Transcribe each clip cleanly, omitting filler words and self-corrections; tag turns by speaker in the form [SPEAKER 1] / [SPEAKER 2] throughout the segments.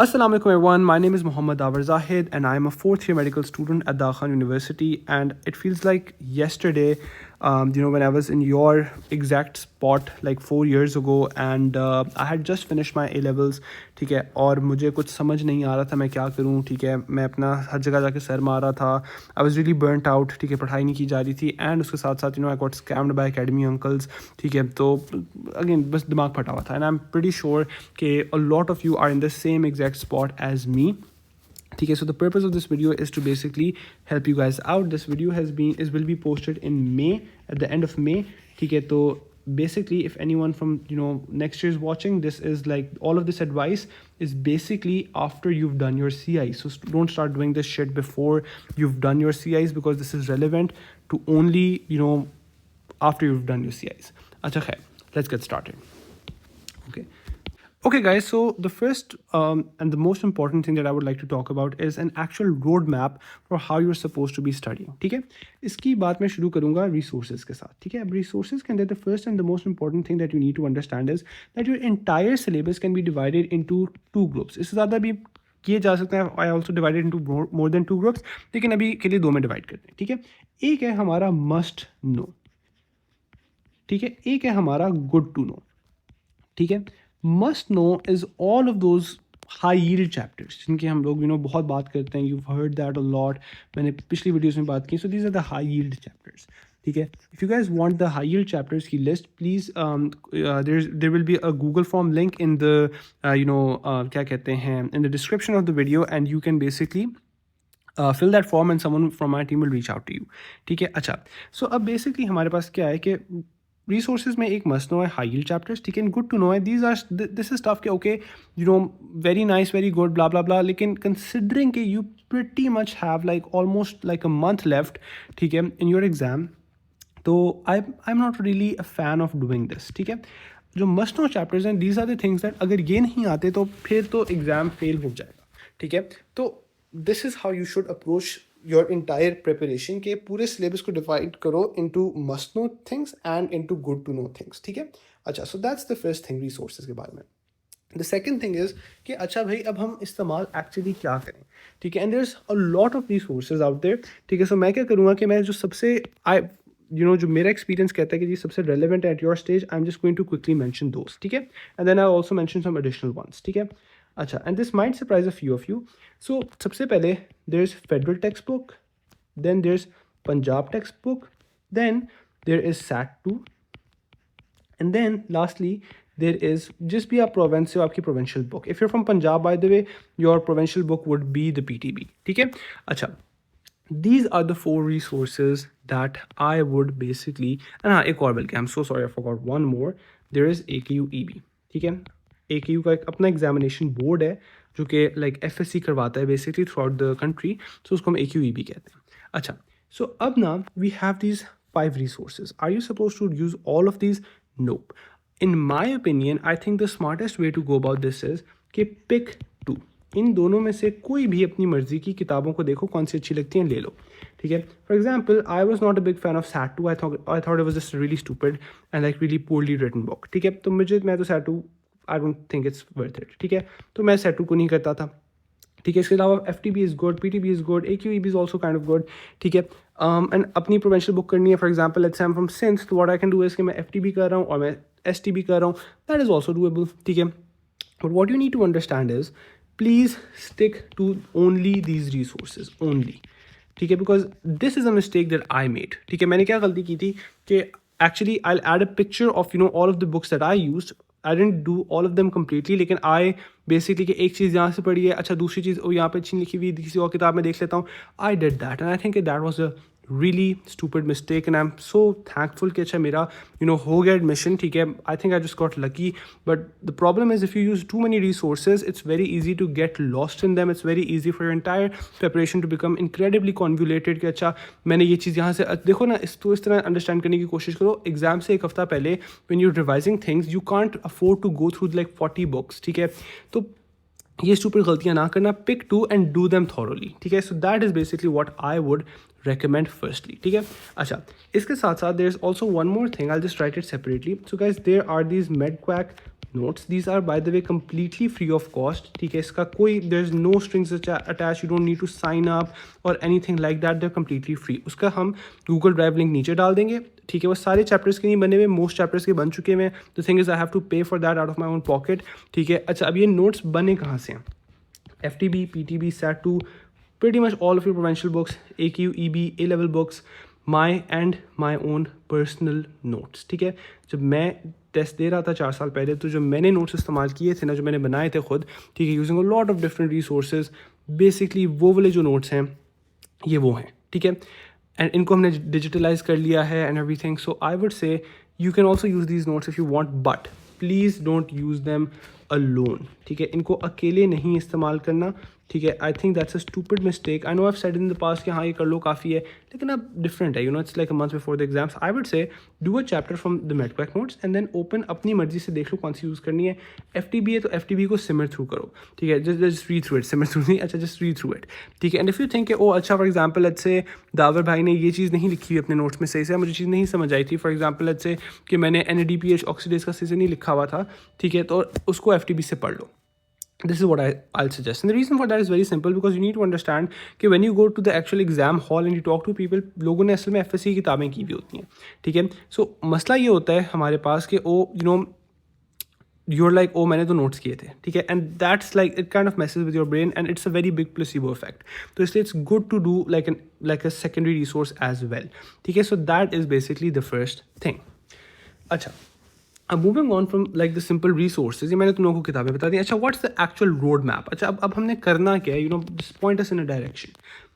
[SPEAKER 1] Assalamu alaikum everyone, my name is Muhammad Awar Zahid and I am a fourth year medical student at Dal Khan University, and it feels like yesterday, when I was in your exact spot like 4 years ago, and I had just finished my A levels. ठीक है, और मुझे कुछ समझ नहीं आ रहा था मैं क्या करूँ. ठीक है, मैं अपना हर जगह जाके सर मार रहा था. I was really burnt out. ठीक है, पढ़ाई नहीं की जा रही थी, एंड उसके साथ साथ I got scammed by academy uncles. ठीक है, तो अगेन बस दिमाग फटा हुआ था, and I am pretty sure कि a lot of you are in the same exact spot as me. Okay, so the purpose of this video is to basically help you guys out. This video will be posted in May, at the end of May. Okay, so basically if anyone from next year is watching, this is like all of this advice is basically after you've done your CI. So don't start doing this shit before you've done your CIs, because this is relevant to only after you've done your CIs. Acha khair, let's get started. Okay guys, so the first and the most important thing that I would like to talk about is an actual roadmap for how you're supposed to be studying. ठीक है, इसकी बात मैं शुरू करूँगा resources के साथ. ठीक है, अब resources के अंदर the first and the most important thing that you need to understand is that your entire syllabus can be divided into two groups. इससे ज़्यादा भी किए जा सकते हैं. I also divided into more than two groups, लेकिन अभी के लिए दो में डिवाइड करते हैं. ठीक है, एक है हमारा must know. ठीक है, एक है हमारा good to know. ठीक है, must know is all of those high yield chapters जिनकी हम लोग बहुत बात करते हैं. You've heard that a lot. मैंने पिछली वीडियोस में बात की. So these are the high yield chapters. ठीक है, if you guys want the high yield chapters की list, please there will be a Google form link in the क्या कहते हैं, in the description of the video, and you can basically fill that form and someone from my team will reach out to you. ठीक है, अच्छा, so अब basically हमारे पास क्या है कि रिसोर्सेज में एक मस्ट नो है हाई यील्ड चैप्टर्स. ठीक है, गुड टू नो है. दिस इज टफ के okay very nice, very good, blah blah blah, लेकिन कंसिडरिंग के you pretty much have like almost like a month left. ठीक है, इन योर एग्जाम, तो I am not really a fan of doing this. ठीक है, जो must know chapters हैं, these are the things that अगर ये नहीं आते तो फिर तो एग्जाम फेल हो जाएगा. ठीक है, तो this is how you should approach your entire preparation के पूरे syllabus को divide करो into must know things and into good to know things. ठीक है, अच्छा, so that's the first thing resources के बारे में. The second thing is कि अच्छा भाई अब हम इस्तेमाल actually क्या करें. ठीक है, and there's a lot of resources out there. ठीक है, so मैं क्या करूँगा कि मैं जो सबसे जो मेरा एक्सपीरियंस कहता है कि जी सबसे relevant at your stage, I'm just going to quickly mention those. ठीक है, and then I'll also mention some additional ones. ठीक है, अच्छा, and this might surprise a few of you. So सबसे पहले there's federal textbook, then there's Punjab textbook, then there is SAT 2, and then lastly there is just be a provincial आपकी provincial book. If you're from Punjab, by the way, your provincial book would be the PTB. ठीक है, अच्छा, these are the four resources that I would basically, and हाँ एक और बल्कि I'm so sorry I forgot one more. There is AKU-EB. ठीक है, AKU का एक अपना एग्जामिनेशन बोर्ड है जो कि लाइक FSC करवाता है basically throughout the country. So उसको हम AKU-EB कहते हैं. अच्छा, सो अब ना we have these 5 resources. Are you supposed to use all of these? Nope. In my opinion, I think the smartest way to go about this is कि pick 2. इन दोनों में से कोई भी अपनी मर्जी की किताबों को देखो, कौन सी अच्छी लगती हैं ले लो. ठीक है, for example I was not a big fan of SAT 2. I thought it was just really stupid and like really poorly written book. ठीक है, तो मैं तो SAT 2 I don't think it's worth it. ठीक है, तो मैं SAT 2 को नहीं करता था. ठीक है, इसके अलावा FTB is good, PTB is good, AQEB is also kind of good. ठीक है, एंड अपनी प्रोवेंशियल बुक करनी है. For example let's say I am from Sindh, तो what I can do is कि मैं FTB कर रहा हूँ और मैं STB कर रहा हूँ. That is also doable. ठीक है, but what you need to understand is please stick to only these resources only. ठीक है, because this is a mistake that I made. ठीक है, मैंने क्या गलती की थी कि actually I had a picture of all of the books that I used. I didn't do all of them completely, लेकिन आई बेसिकली कि एक चीज़ यहाँ से पढ़ी है, अच्छा दूसरी चीज़ यहाँ पे अच्छी लिखी हुई किसी और किताब में देख लेता हूँ. I did that and I think that was a really stupid mistake, and I'm so thankful कि अच्छा मेरा हो गया admission. ठीक है, I think I just got lucky, but the problem is if you use too many resources, it's very easy to get lost in them. It's very easy for your entire preparation to become incredibly convoluted कि अच्छा मैंने ये चीज़ यहाँ से देखो ना, इस तरह अंडरस्टैंड करने की कोशिश करो. एग्जाम से एक हफ्ता पहले when you're revising things, you can't afford to go through like 40 books. ठीक है, तो ये स्टूपिड गलतियाँ ना करना. Pick 2 and do them thoroughly. ठीक है, so that is basically what I would recommend firstly. ठीक है, अच्छा, इसके साथ साथ there is also one more thing. I'll just write it separately. So guys, there are these MedQuack notes. These are by the way completely free of cost. ठीक है, इसका कोई there's no strings attached, you don't need to sign up or anything like that. They're completely free. उसका हम Google Drive link नीचे डाल देंगे. ठीक है, वो सारे चैप्टर्स के नहीं बने हुए, मोस्ट चैप्टर्स के बन चुके हैं. The thing is I have to pay for that out of my own pocket. ठीक है, अच्छा अब ये नोट्स बने कहाँ से हैं? FTB, PTB, SAT2, pretty much all of your provincial books, AQ, EB, A-level books, my own personal notes. ठीक है, जब मैं टेस्ट दे रहा था 4 साल पहले, तो जो मैंने नोट्स इस्तेमाल किए थे ना, जो मैंने बनाए थे खुद, ठीक है, using a lot of different resources, basically वो वाले जो नोट्स हैं ये वो हैं. ठीक है, एंड इनको हमने डिजिटलाइज कर लिया है and everything. So I would से you can also use these notes if you want, but please don't use them alone. ठीक है, इनको अकेले नहीं इस्तेमाल करना. ठीक है, I think that's a stupid mistake. I know I have said in the past कि हाँ ये कर लो काफ़ी है, लेकिन अब डिफरेंट है. You know, it's like a month before the exams. I would say do a chapter from the medquack notes and then open, अपनी मर्जी से देख लो कौन सी यूज़ करनी है. FTB है तो FTB को सिमर थ्रू करो. ठीक है, जस्ट रीड थ्रू इट, सिमर थ्रू नहीं, अच्छा जस्ट रीड थ्रू इट. ठीक है, and if you think oh अच्छा for example let's say Dawar भाई ने ये चीज़ नहीं लिखी हुई अपने नोट्स में सही से, मुझे चीज़ नहीं समझ आई थी. फॉर एग्जाम्पल लेट्स से कि मैंने NADPH ऑक्सीडेज का सही से नहीं लिखा हुआ था. ठीक है, तो उसको FTB से पढ़ लो. This is what I'll suggest. And the reason for that is very simple, because you need to understand कि when you go to the actual exam hall and you talk to people, लोगों ने असल में FSC की किताबें की हुई होती हैं. ठीक है, सो मसला ये होता है हमारे पास कि you're like, मैंने तो नोट्स किए थे. ठीक है, and that's like, it kind of messes with your brain and it's a very big placebo effect. तो इसलिए it's good to do like a secondary resource as well. ठीक है, so that is basically the first thing. अच्छा, अब moving on from like the simple resources, ये मैंने तुम लोगों को किताबें बता दी. अच्छा, what's the actual road map? अच्छा, अब हमने करना क्या है? Just point us in a direction.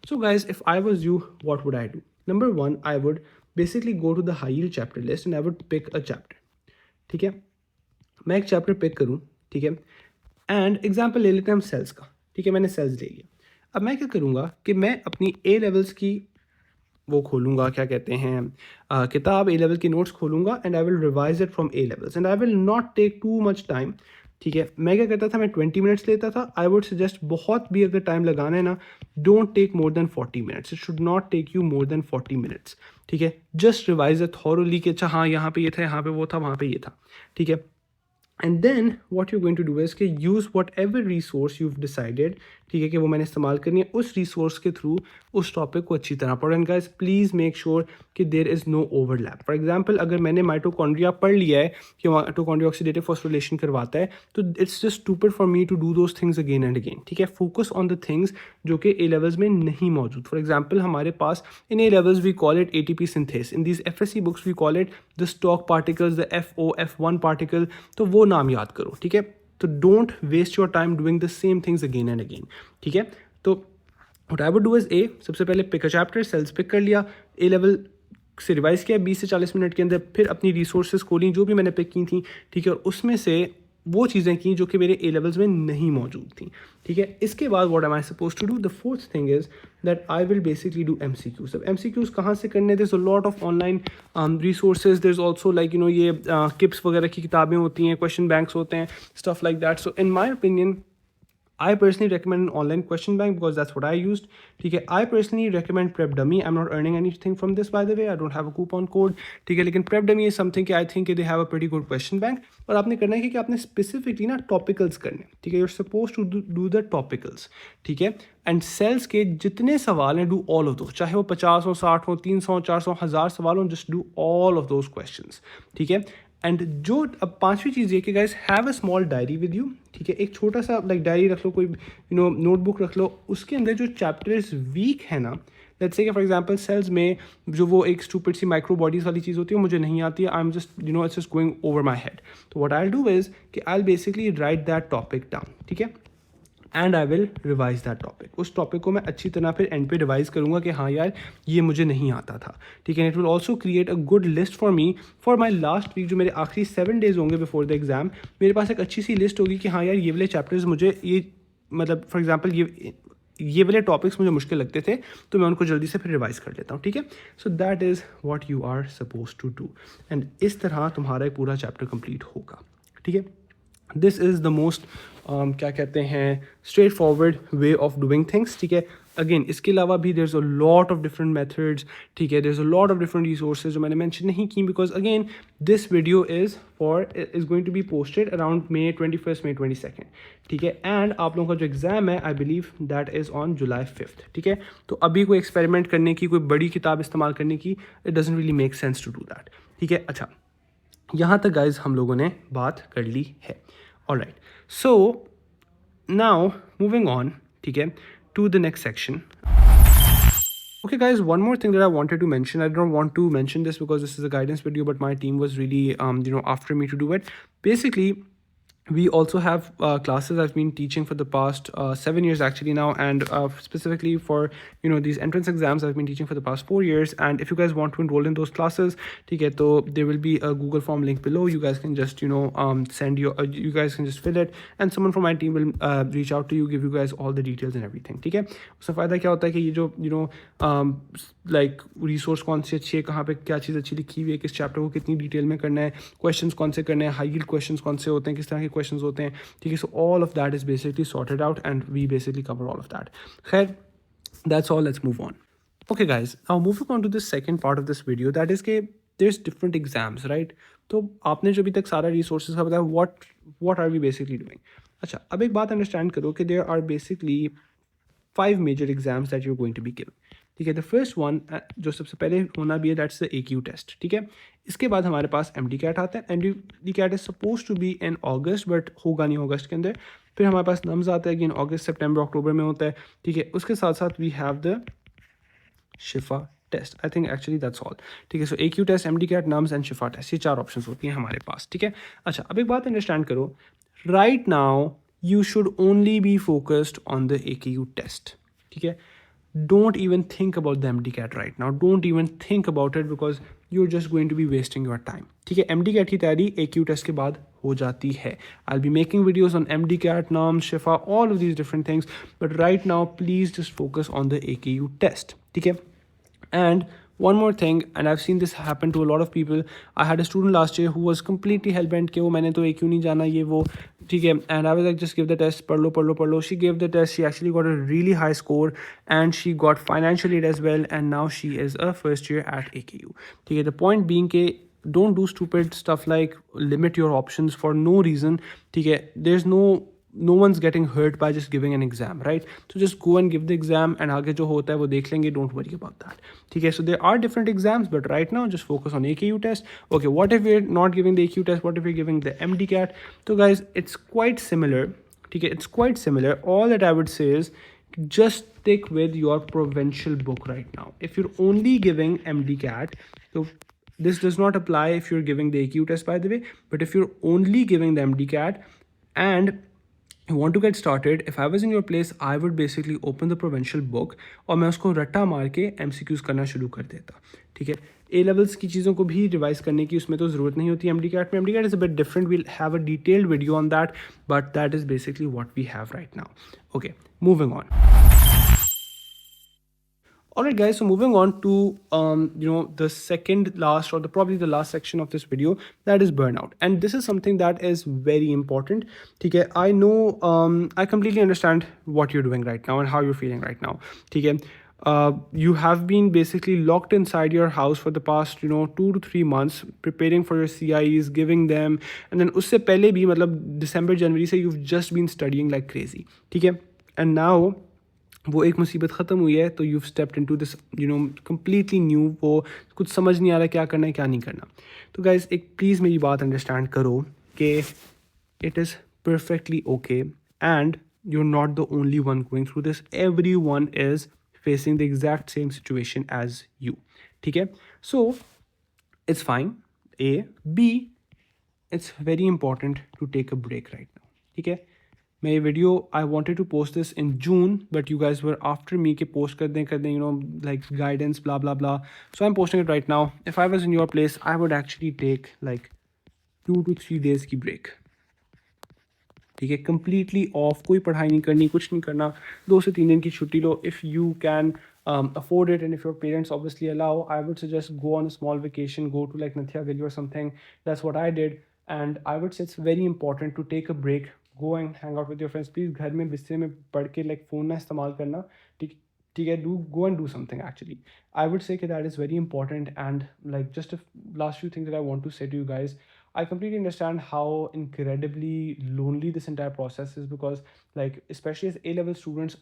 [SPEAKER 1] So guys, if I was you, what would I do? Number 1, I would basically go to the high yield chapter list and I would pick a chapter. ठीक है, मैं एक chapter pick करूँ. ठीक है, and example ले लेते हैं हम सेल्स का. ठीक है, मैंने सेल्स ले लिया. अब मैं क्या करूँगा कि मैं अपनी A लेवल्स की वो खोलूँगा, क्या कहते हैं किताब, A लेवल की नोट्स खोलूँगा and I will revise it from A levels and I will not take too much time. ठीक है, मैं क्या करता था, मैं 20 मिनट्स लेता था. आई वुड सजेस्ट बहुत भी अगर टाइम लगाना है ना, don't take more than 40 minutes. It should not take you more than 40 minutes. ठीक है, जस्ट रिवाइज इट थॉरोली कि अच्छा हाँ यहाँ पे ये था, यहाँ पे वो था, वहाँ पे ये था. ठीक है, and then what you're going to do is कि use whatever resource you've decided, ठीक है, कि वो मैंने इस्तेमाल करनी है, उस रिसोर्स के थ्रू उस टॉपिक को अच्छी तरह पढ़ो. And guys please make sure कि there is no overlap. For example, अगर मैंने माइटोकॉन्ड्रिया पढ़ लिया है कि माइटोकॉन्ड्रिया ऑक्सीडेटिव फॉस्फोरिलेशन करवाता है, तो it's just stupid for me to do those things again and again. ठीक है, फोकस ऑन द थिंग्स जो कि A लेवल्स में नहीं मौजूद. फॉर एग्जाम्पल, हमारे पास in A levels we call it ATP synthase, in these FSC books we call it the stalk particles, the F1 particle. तो वो नाम याद करो. ठीक है, तो don't waste your time doing the same things again and again. ठीक है, तो what I would do is सबसे पहले pick a chapter, cells pick कर लिया, A लेवल से रिवाइज किया 20 से 40 मिनट के अंदर, फिर अपनी रिसोर्सेज खोली जो भी मैंने पिक की थी. ठीक है, और उसमें से वो चीज़ें की जो कि मेरे A लेवल्स में नहीं मौजूद थी. ठीक है, इसके बाद what am I suppose to do? The fourth thing is that I will basically do MCQs. अब MCQs कहाँ से करने? There is a lot of online resources. There is also like ये किप्स वगैरह की किताबें होती हैं, क्वेश्चन बैंक्स होते हैं, stuff like that. So in my opinion, I personally recommend an online question bank because that's what I used. ठीक है, I personally recommend Prep Dummy. I'm not earning anything from this, by the way. I don't have a coupon code. ठीक है, लेकिन Prep Dummy is something कि I think they have a pretty good question bank. और आपने करना है कि आपने specifically ना topicals करने. ठीक है, you're supposed to do the topicals. ठीक है, and cells के जितने सवाल हैं, do all of those. चाहे वो 50 हो, 60 हो, 300, 400, 1000 सवाल हो, just do all of those questions. ठीक है, एंड जो अब पांचवी चीज़ ये कि guys have a small diary with you. ठीक है, एक छोटा सा लाइक डायरी रख लो, कोई नोटबुक रख लो. उसके अंदर जो चैप्टर्स वीक है ना, let's say for example sales में जो वो एक स्टूपिड सी माइक्रो बॉडीज वाली चीज़ होती है, मुझे नहीं आती है, I am just it's just going over my head. तो व्हाट आई डू इज़ कि आई will basically right that topic down. ठीक है, and I will revise that topic. उस टॉपिक को मैं अच्छी तरह फिर एंड पे रिवाइज करूँगा कि हाँ यार ये मुझे नहीं आता था. ठीक है, it will also create a good list for me for my last week. जो मेरे आखिरी 7 डेज होंगे बिफोर द एग्जाम, मेरे पास एक अच्छी सी लिस्ट होगी कि हाँ यार ये वाले चैप्टर्स मुझे ये मतलब फॉर एग्जाम्पल ये वाले टॉपिक्स मुझे मुश्किल लगते थे, तो मैं उनको जल्दी से फिर रिवाइज कर लेता हूँ. ठीक है, so that is what you are suppose to do. And इस तरह तुम्हारा एक पूरा चैप्टर कंप्लीट होगा. ठीक है, दिस इज़ द मोस्ट क्या कहते हैं straightforward way of doing things. ठीक है, अगेन इसके अलावा भी there is a lot of different methods, ठीक है, there is a lot of different resources जो मैंने मेंशन नहीं की, because again this video is going to be posted around May 21st May 22nd, ठीक है, एंड आप लोगों का जो एग्ज़ाम है I believe that is on July 5th, ठीक है। तो अभी कोई एक्सपेरिमेंट करने की, कोई बड़ी किताब इस्तेमाल करने की, it doesn't really make sense to do that, ठीक है। अच्छा, यहाँ तक गाइज हम लोगों ने बात कर ली है। Alright, so now moving on, ठीक है, to the next section. Okay, guys, one more thing that I wanted to mention. I don't want to mention this because this is a guidance video, but my team was really, after me to do it. Basically, we also have classes I've been teaching for the past 7 years actually now, and specifically for these entrance exams I've been teaching for the past 4 years. And if you guys want to enroll in those classes, okay, so there will be a Google form link below. You guys can just send your you guys can just fill it, and someone from my team will reach out to you, give you guys all the details and everything, ठीक है। उससे फ़ायदा क्या होता है कि ये जो लाइक रिसोर्स कौन से अच्छी है, कहाँ पे क्या चीज़ अच्छी लिखी हुई है, किस चैप्टर को कितनी डिटेल में करना है, क्वेश्चंस कौन से करने हैं, हाई यील्ड क्वेश्चंस कौन से होते हैं, किस तरह के क्वेश्चंस होते हैं, ठीक है। So all of that is basically sorted out and we basically cover all of that. खैर, that's all, let's move on. Okay guys, now moving on to the second part of this video, that is कि there's different exams, right? तो आपने जो अभी तक सारा resources का बताया, what are we basically doing? अच्छा, अब एक बात अंडरस्टैंड करो कि there are basically 5 major exams that you're going to be giving, ठीक है। द फर्स्ट वन जो सबसे पहले होना भी है, दैट्स द AQ टेस्ट, ठीक है। इसके बाद हमारे पास MD-CAT आता है। MD-CAT is suppose to be in August, but होगा नहीं अगस्त के अंदर। फिर हमारे पास नम्स आता है, अगेन अगस्त सितंबर अक्टूबर में होता है, ठीक है। उसके साथ साथ we have the Shifa test, I think actually that's all, ठीक है। So AQ test, MD-CAT, NUMS and Shifa test, ये 4 ऑप्शन होती हैं हमारे पास, ठीक है। अच्छा, अब एक बात अंडरस्टैंड करो, right now you should only be focused on the AQ test, ठीक है। Don't even think about the MD-CAT right now. Don't even think about it because you're just going to be wasting your time, ठीक है। MD-CAT की तैयारी AQ test के बाद हो जाती है। I'll be making videos on MD-CAT, NAMS, Shifa, all of these different things, but right now please just focus on the AQ test, ठीक है। And one more thing, and I've seen this happen to a lot of people. I had a student last year who was completely hell-bent कि वो मैंने तो AQ नहीं जाना, ये वो, ठीक है। And I was like, just give the test, पढ़ लो पढ़ लो पढ़ लो। She gave the test, she actually got a really high score, and she got financial aid as well, and now she is a first year at AKU, ठीक है। The point being कि don't do stupid stuff like limit your options for no reason, ठीक है। There's no one's getting hurt by just giving an exam, right? So just go and give the exam, and आगे जो होता है वो देख लेंगे, don't worry about that, ठीक है। So there are different exams, but right now just focus on AKU test. Okay, what if we're not giving the AQ test? What if we're giving the MD-CAT? So guys, it's quite similar, ठीक है, it's quite similar. All that I would say is just stick with your provincial book right now. If you're only giving MD-CAT, so this does not apply if you're giving the AQ test, by the way, but if you're only giving the MD-CAT and you want to get started, if I was in your place, I would basically open the provincial book और मैं उसको रट्टा मार के MCQs करना शुरू कर देता, ठीक है। A levels की चीज़ों को भी रिवाइज करने की उसमें तो ज़रूरत नहीं होती MD-CAT में। MD-CAT is a bit different, we'll have a detailed video on that, but that is basically what we have right now. Okay, moving on. Alright guys, so moving on to the second last, or probably the last section of this video, that is burnout. And this is something that is very important, ठीक है। I know, I completely understand what you're doing right now and how you're feeling right now, ठीक है। You have been basically locked inside your house for the past 2 to 3 months preparing for your CIEs, giving them, and then उससे पहले भी मतलब December January से you've just been studying like crazy, ठीक है। And now वो एक मुसीबत ख़त्म हुई है, तो you've stepped into this completely new, वो कुछ समझ नहीं आ रहा क्या करना है क्या नहीं करना। तो guys, एक प्लीज़ मेरी बात अंडरस्टैंड करो कि it is perfectly okay, and you're not the only one going through this. Everyone is facing the exact same situation as you, ठीक है। So it's fine, A. B, it's very important to take a break right now, ठीक है। मैं ये video I wanted to post this in June, but you guys were after me के post कर दें like guidance blah blah blah, so I am posting it right now. If I was in your place, I would actually take like 2 to 3 days की break, ठीक है। Completely of, कोई पढ़ाई नहीं करनी, कुछ नहीं करना, 2 से 3 दिन की छुट्टी लो if you can afford it, and if your parents obviously allow, I would suggest go on a small vacation, go to like Nathia Valley or something. That's what I did, and I would say it's very important to take a break, go and hang out with your friends. Please घर में बिस्तर में पढ़ के like phone ना इस्तेमाल करना, ठीक। ठीक है, do go and do something actually. I would say that is very important. And like just a last few things that I want to say to you guys. I completely understand how incredibly lonely this entire process is, because like especially as A level students,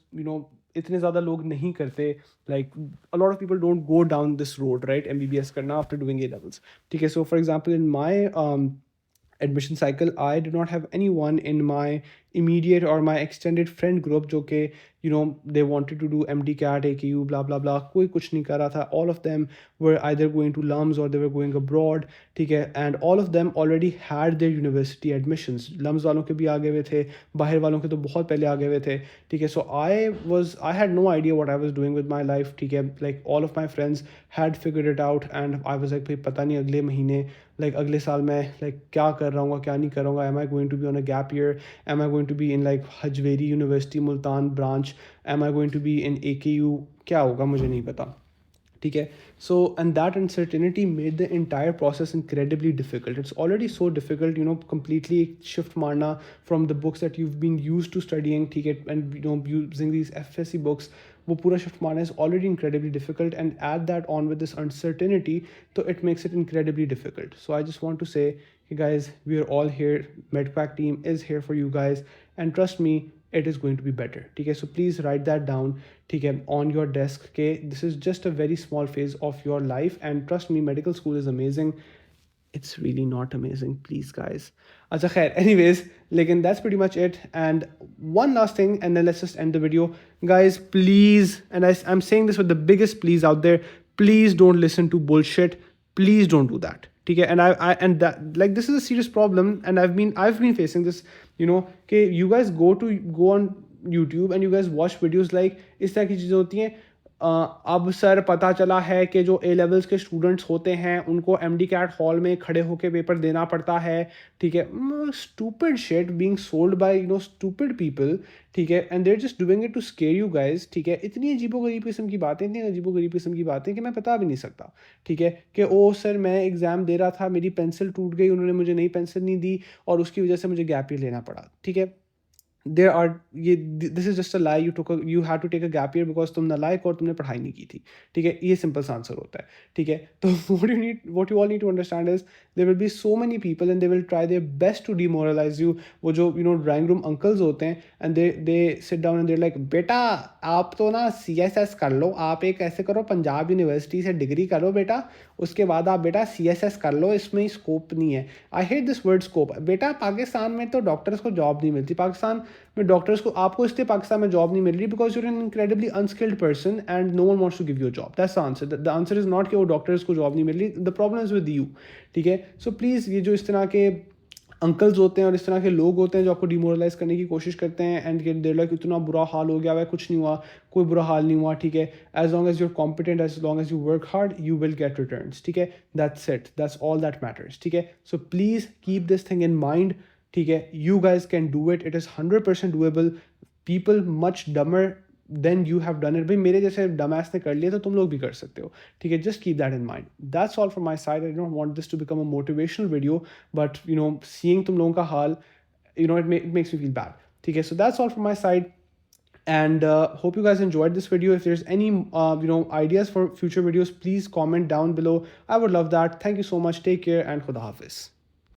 [SPEAKER 1] इतने ज़्यादा लोग नहीं करते, like a lot of people don't go down this road, right, MBBS करना after doing A levels. ठीक है, so for example in my admission cycle, I did not have anyone in my immediate or my extended friend group जो कि they wanted to do MD CAT AKU blah blah blah, कोई कुछ नहीं कर रहा था. All of them were either going to LUMS or they were going abroad. ठीक है, and all of them already had their university admissions. LUMS वालों के भी आ गए हुए थे, बाहर वालों के तो बहुत पहले आ गए हुए थे. ठीक है, so I had no idea what I was doing with my life. ठीक है, like all of my friends had figured it out and I was like भाई पता नहीं अगले महीने like अगले साल मैं like क्या कर रहा हूँ क्या नहीं कर रहा हूँ. Am I going to be on a gap year? Am I going to be in like Hajveri University Multan branch? Am I going to be in AKU? क्या होगा मुझे नहीं पता. ठीक है, so and that uncertainty made the entire process incredibly difficult. It's already so difficult, completely shift मारना from the books that you've been used to studying. ठीक है, and using these FSC books, वो पूरा shift मारना is already incredibly difficult, and add that on with this uncertainty, so it makes it incredibly difficult. So I just want to say, hey guys, we are all here. MedQuack team is here for you guys, and trust me, it is going to be better. ठीक है, so please write that down. ठीक है, on your desk. Okay, this is just a very small phase of your life, and trust me, medical school is amazing. It's really not amazing, please guys. अच्छा खैर, anyways, लेकिन that's pretty much it. And one last thing, and then let's just end the video. Guys, please, and I'm saying this with the biggest please out there, please don't listen to bullshit. Please don't do that. ठीक है, and I and that, like, this is a serious problem, and I've been facing this. Okay, you guys go on YouTube and you guys watch videos like इस तरह की चीज़ें होती हैं. अब sir पता चला है कि जो A levels के स्टूडेंट्स होते हैं उनको MD CAT हॉल में खड़े होकर पेपर देना पड़ता है. ठीक है, stupid shit being sold by stupid people. ठीक है, and they're just doing it to scare you guys. ठीक है, इतनी अजीबोगरीब किस्म की बातें, इतनी अजीबोगरीब किस्म की बातें कि मैं बता भी नहीं सकता. ठीक है, कि ओ सर मैं एग्ज़ाम दे रहा था, मेरी पेंसिल टूट गई, उन्होंने मुझे नई पेंसिल नहीं दी और उसकी वजह से मुझे गैप ईयर लेना पड़ा. ठीक है, this is just a lie. You had to take a gap year because तुम नालायक और तुमने पढ़ाई नहीं की थी. ठीक है, ये सिंपल सा आंसर होता है. ठीक है, तो what you all need to understand is there will be so many people and they will try their best to demoralize you. वो जो ड्राइंग रूम अंकल्स होते हैं, and they sit down and they're like, बेटा आप तो ना CSS कर लो, आप एक ऐसे करो, पंजाब यूनिवर्सिटी से डिग्री करो बेटा, उसके बाद आप बेटा CSS कर लो, इसमें स्कोप नहीं है. I hate this word scope. बेटा पाकिस्तान में तो डॉक्टर्स को जॉब नहीं मिलती. पाकिस्तान में डॉक्टर्स को, आपको इसलिए पाकिस्तान में जॉब नहीं मिल रही because you're an incredibly unskilled person and no one wants to give you job. That's the answer. The answer is not कि वो डॉक्टर्स को जॉब नहीं मिल रही. The problem is with you. ठीक है, सो प्लीज़ ये जो इस तरह के अंकल्स होते हैं और इस तरह के लोग होते हैं जो आपको डिमोरलाइज करने की कोशिश करते हैं, एंड देर लाइक इतना बुरा हाल हो गया है, कुछ नहीं हुआ, कोई बुरा हाल नहीं हुआ. ठीक है, as long as you're competent, as long as you work hard, you will get returns. ठीक है, that's it, that's all that matters. ठीक है, so please keep this thing in mind. ठीक है, you guys can do it. It is 100% doable. People much dumber than you have done it. भाई मेरे जैसे डमैस ने कर लिया तो तुम लोग भी कर सकते हो. ठीक है, just keep that in mind. That's all from my side. I don't want this to become a motivational video, but seeing तुम लोगों का हाल, it makes me feel bad. ठीक है, so that's all from my side, and hope you guys enjoyed this video. If there's any ideas for future videos, please comment down below. I would love that. Thank you so much. Take care and Khuda Hafiz.